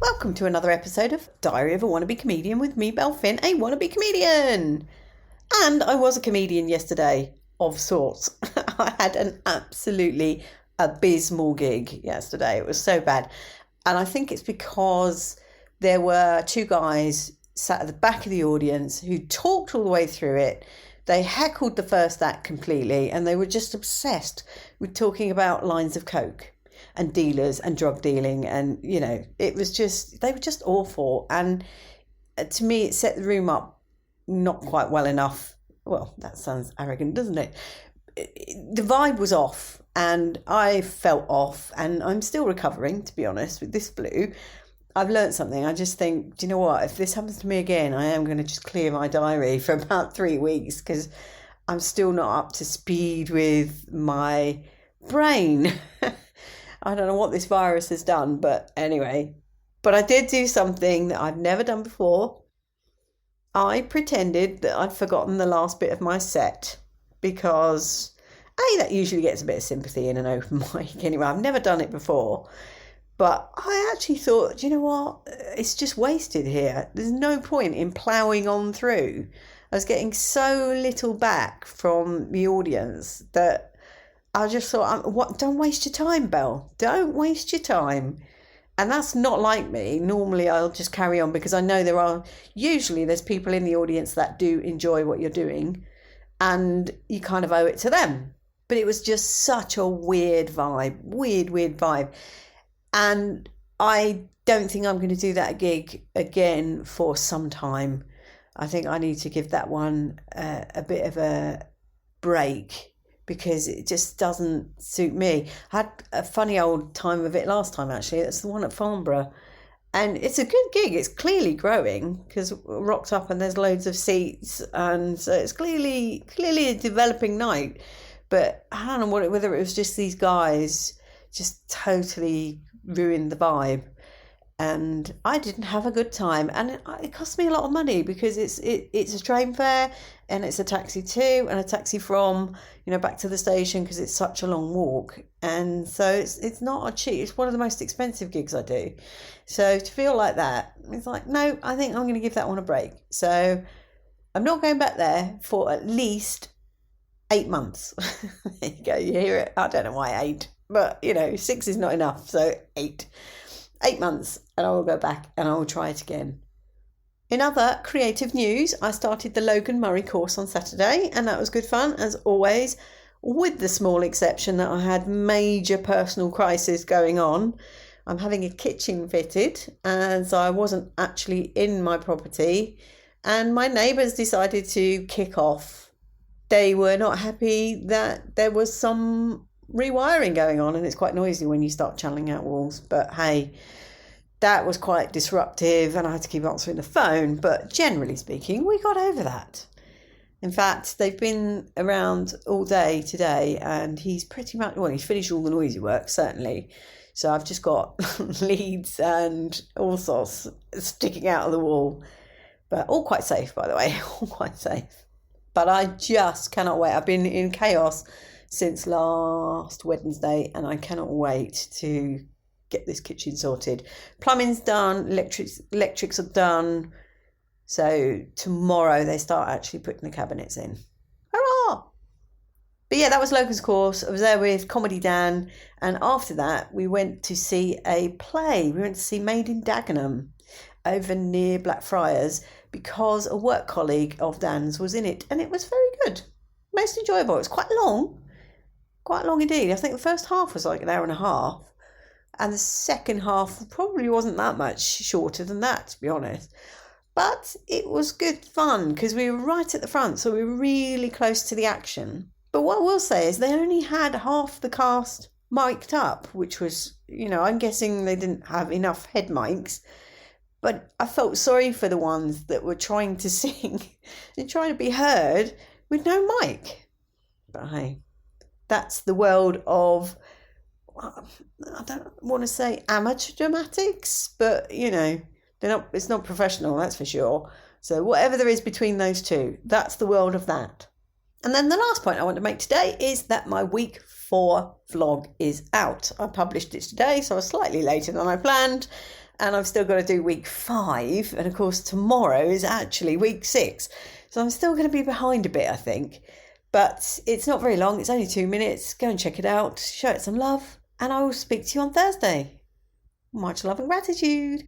welcome to another episode of Diary of a Wannabe Comedian with me, Belle, a wannabe comedian. And I was a comedian yesterday, of sorts. I had an absolutely abysmal gig yesterday. It was so bad. And I think it's because there were two guys sat at the back of the audience who talked all the way through it. They heckled the first act completely, and they were just obsessed with talking about lines of coke and dealers and drug dealing, and they were just awful. And to me, it set the room up not quite well enough. Well, that sounds arrogant, doesn't it? The vibe was off, and I felt off, and I'm still recovering, to be honest, with this flu. I've learned something. I just think, do you know what? If this happens to me again, I am going to just clear my diary for about 3 weeks, because I'm still not up to speed with my brain. I don't know what this virus has done, but anyway. But I did do something that I've never done before. I pretended that I'd forgotten the last bit of my set, because that usually gets a bit of sympathy in an open mic anyway. I've never done it before. But I actually thought, do you know what? It's just wasted here. There's no point in ploughing on through. I was getting so little back from the audience that I just thought, don't waste your time, Belle. Don't waste your time. And that's not like me. Normally I'll just carry on, because I know there's people in the audience that do enjoy what you're doing, and you kind of owe it to them. But it was just such a weird vibe. And I don't think I'm going to do that gig again for some time. I think I need to give that one a bit of a break, because it just doesn't suit me. I had a funny old time of it last time, actually. That's the one at Farnborough. And it's a good gig. It's clearly growing, because rocked up and there's loads of seats. And so it's clearly a developing night. But I don't know whether it was just these guys just totally ruined the vibe, and I didn't have a good time, and it cost me a lot of money, because it's a train fare, and it's a taxi to and a taxi from back to the station, because it's such a long walk. And so it's not a cheap, it's one of the most expensive gigs I do. So to feel like that, it's like, no, I think I'm going to give that one a break. So I'm not going back there for at least 8 months. There you go, you hear it. I don't know why 8, but 6 is not enough, so 8 months, and I will go back and I will try it again. In other creative news, I started the Logan Murray course on Saturday, and that was good fun, as always, with the small exception that I had major personal crisis going on. I'm having a kitchen fitted, and so I wasn't actually in my property, and my neighbours decided to kick off. They were not happy that there was some rewiring going on, and it's quite noisy when you start channeling out walls. But hey, that was quite disruptive, and I had to keep answering the phone. But generally speaking, we got over that. In fact, they've been around all day today, and he's pretty much, he's finished all the noisy work, certainly. So I've just got leads and all sorts sticking out of the wall. But all quite safe, by the way, all quite safe. But I just cannot wait. I've been in chaos since last Wednesday, and I cannot wait to get this kitchen sorted. Plumbing's done, electrics are done. So tomorrow they start actually putting the cabinets in. Hurrah! But yeah, that was Logan's course. I was there with Comedy Dan, and after that we went to see a play. We went to see Made in Dagenham over near Blackfriars, because a work colleague of Dan's was in it, and it was very good. Most enjoyable. It was quite long indeed. I think the first half was like an hour and a half, and the second half probably wasn't that much shorter than that, to be honest. But it was good fun, because we were right at the front, so we were really close to the action. But what I will say is they only had half the cast mic'd up, which was, I'm guessing they didn't have enough head mics. But I felt sorry for the ones that were trying to sing and trying to be heard with no mic. But hey, that's the world of, I don't want to say amateur dramatics, but it's not professional, that's for sure. So whatever there is between those two, that's the world of that. And then the last point I want to make today is that my week 4 vlog is out. I published it today, so I was slightly later than I planned. and I've still got to do week 5. And of course, tomorrow is actually week 6. So I'm still going to be behind a bit, I think. But it's not very long. It's only 2 minutes. Go and check it out. Show it some love. And I will speak to you on Thursday. Much love and gratitude.